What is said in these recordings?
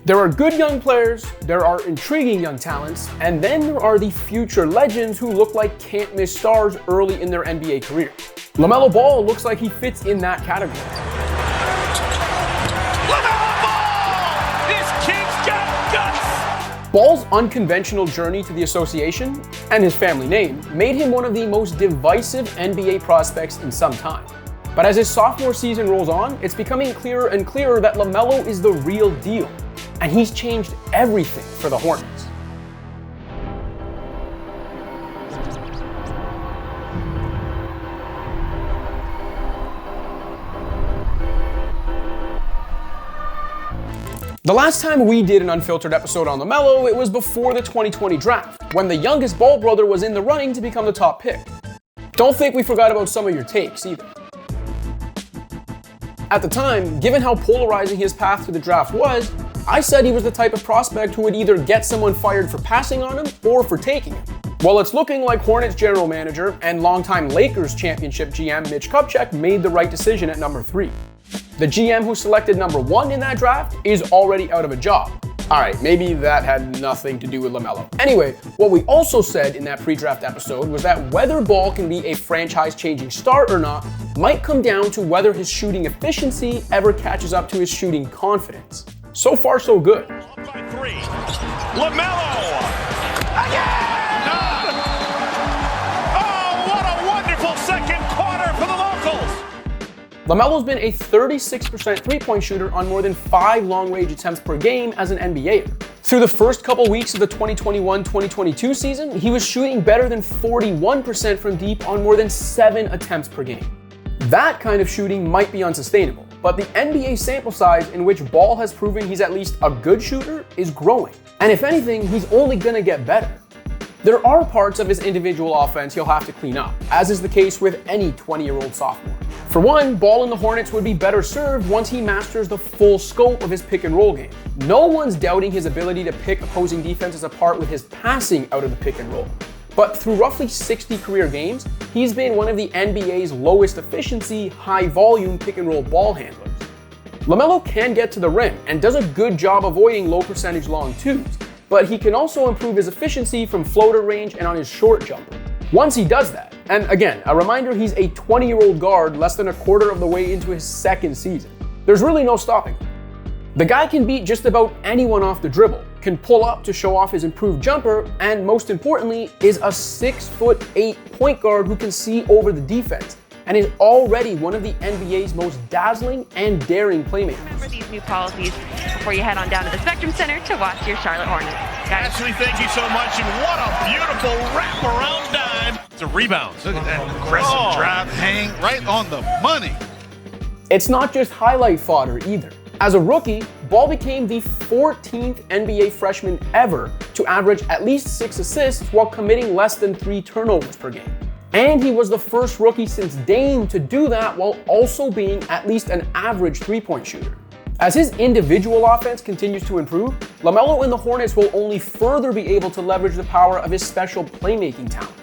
There are good young players, there are intriguing young talents, and then there are the future legends who look like can't-miss stars early in their NBA career. LaMelo Ball looks like he fits in that category. LaMelo Ball! This kid's got guts! Ball's unconventional journey to the association, and his family name, made him one of the most divisive NBA prospects in some time. But as his sophomore season rolls on, it's becoming clearer and clearer that LaMelo is the real deal. And he's changed everything for the Hornets. The last time we did an unfiltered episode on LaMelo, it was before the 2020 draft, when the youngest Ball brother was in the running to become the top pick. Don't think we forgot about some of your takes either. At the time, given how polarizing his path to the draft was, I said he was the type of prospect who would either get someone fired for passing on him or for taking him. Well, it's looking like Hornets general manager and longtime Lakers championship GM Mitch Kupchak made the right decision at number 3. The GM who selected number 1 in that draft is already out of a job. Alright, maybe that had nothing to do with LaMelo. Anyway, what we also said in that pre-draft episode was that whether Ball can be a franchise-changing star or not might come down to whether his shooting efficiency ever catches up to his shooting confidence. So far, so good. Up by 3. LaMelo! Again! Oh, what a wonderful second quarter for the locals! LaMelo's been a 36% three-point shooter on more than 5 long-range attempts per game as an NBAer. Through the first couple weeks of the 2021-2022 season, he was shooting better than 41% from deep on more than 7 attempts per game. That kind of shooting might be unsustainable, but the NBA sample size in which Ball has proven he's at least a good shooter is growing. And if anything, he's only gonna get better. There are parts of his individual offense he'll have to clean up, as is the case with any 20-year-old sophomore. For one, Ball and the Hornets would be better served once he masters the full scope of his pick-and-roll game. No one's doubting his ability to pick opposing defenses apart with his passing out of the pick-and-roll. But through roughly 60 career games, he's been one of the NBA's lowest efficiency, high-volume pick-and-roll ball handlers. LaMelo can get to the rim and does a good job avoiding low-percentage long twos, but he can also improve his efficiency from floater range and on his short jumper. Once he does that, and again, a reminder he's a 20-year-old guard less than a quarter of the way into his second season, there's really no stopping him. The guy can beat just about anyone off the dribble, can pull up to show off his improved jumper, and most importantly, is a 6'8" point guard who can see over the defense, and is already one of the NBA's most dazzling and daring playmakers. Remember these new policies before you head on down to the Spectrum Center to watch your Charlotte Hornets. Guys. Ashley, thank you so much, and what a beautiful wraparound dime. It's a rebound. Look at that aggressive drive, hang right on the money. It's not just highlight fodder either. As a rookie, Ball became the 14th NBA freshman ever to average at least 6 assists while committing less than 3 turnovers per game. And he was the first rookie since Dame to do that while also being at least an average three-point shooter. As his individual offense continues to improve, LaMelo and the Hornets will only further be able to leverage the power of his special playmaking talents.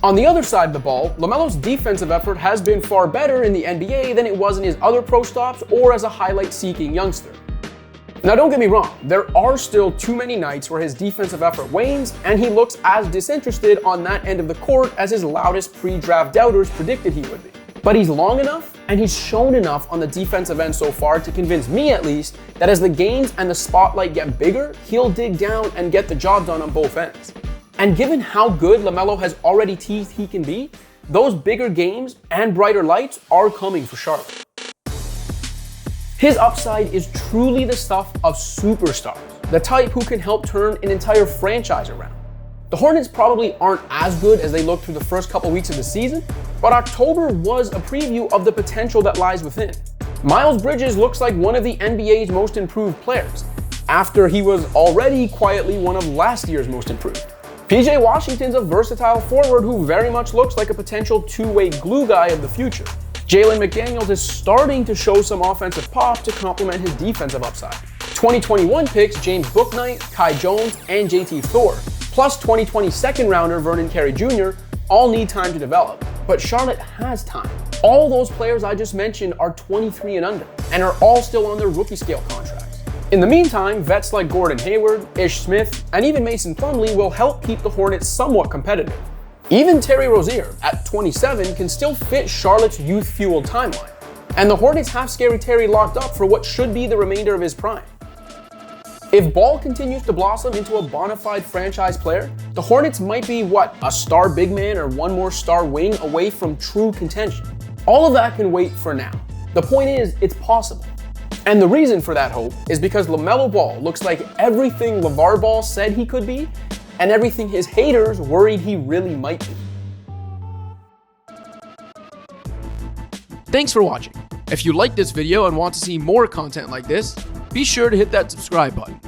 On the other side of the ball, LaMelo's defensive effort has been far better in the NBA than it was in his other pro stops or as a highlight-seeking youngster. Now don't get me wrong, there are still too many nights where his defensive effort wanes and he looks as disinterested on that end of the court as his loudest pre-draft doubters predicted he would be. But he's long enough and he's shown enough on the defensive end so far to convince me at least that as the games and the spotlight get bigger, he'll dig down and get the job done on both ends. And given how good LaMelo has already teased he can be, those bigger games and brighter lights are coming for Charlotte. His upside is truly the stuff of superstars, the type who can help turn an entire franchise around. The Hornets probably aren't as good as they looked through the first couple weeks of the season, but October was a preview of the potential that lies within. Miles Bridges looks like one of the NBA's most improved players, after he was already quietly one of last year's most improved. PJ Washington's a versatile forward who very much looks like a potential two-way glue guy of the future. Jalen McDaniels is starting to show some offensive pop to complement his defensive upside. 2021 picks James Bouknight, Kai Jones, and JT Thor, plus 2020 second rounder Vernon Carey Jr. all need time to develop, but Charlotte has time. All those players I just mentioned are 23 and under, and are all still on their rookie scale contracts. In the meantime, vets like Gordon Hayward, Ish Smith, and even Mason Plumlee will help keep the Hornets somewhat competitive. Even Terry Rozier, at 27, can still fit Charlotte's youth-fueled timeline, and the Hornets have Scary Terry locked up for what should be the remainder of his prime. If Ball continues to blossom into a bona fide franchise player, the Hornets might be, a star big man or one more star wing away from true contention. All of that can wait for now. The point is, it's possible. And the reason for that hope is because LaMelo Ball looks like everything LeVar Ball said he could be, and everything his haters worried he really might be. Thanks for watching. If you liked this video and want to see more content like this, be sure to hit that subscribe button.